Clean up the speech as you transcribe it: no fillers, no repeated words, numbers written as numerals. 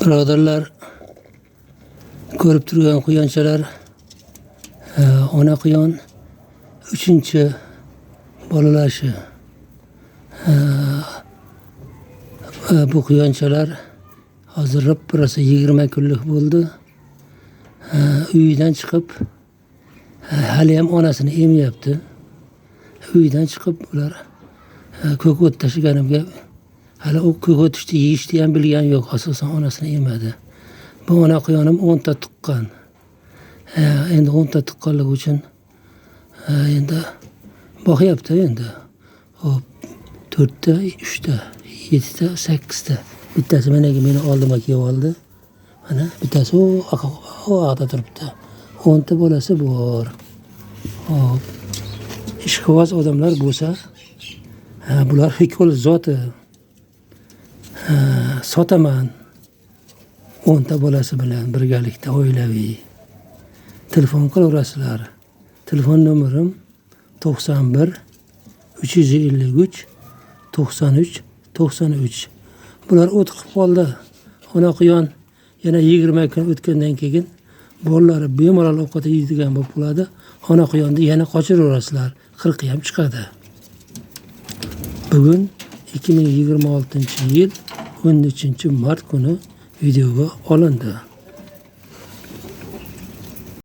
Birodarlar, ko'rib turgan quyonchalar, ona quyon 3-chi bolalashi. Bu quyonchalar hozir ro'pparasi 20 kunlik bo'ldi. Uyidan chiqib, hali ham onasini emyapti. Uyidan chiqib ular ko'k o't tashiganimga hali o ko'k o'tishni yeyishni ham bilgani yo'q. Asosan onasini emadi. Bu ona quyonim 10 ta tuqqan. Endi 10 ta tuqqanligi uchun endi boqyapti endi. Hop 4 ta, 3 ta, 7 ta, 8 ta. Bittasi meni oldimga kelib oldi. Mana bittasi o yoqda turibdi. 10 ta bolasi bor. Hop. Ishqiboz odamlar bo'lsa, bular hikol zoti. Sotaman 10 ta bolasi bilan birgalikda oilaviy. Telefon qilaverasizlar. Telefon nomerim 91 353 93 93. Bular o't qilib qoldi. Ona quyon yana 20 kun o'tgandan keyin bolalari bemalol ovqat yeydigan bo'lib qoladi. Ona quyonni yana qochiraverasizlar. 40 ham chiqadi. Bugun 2026-yil 13-mart kuni videoga olindi.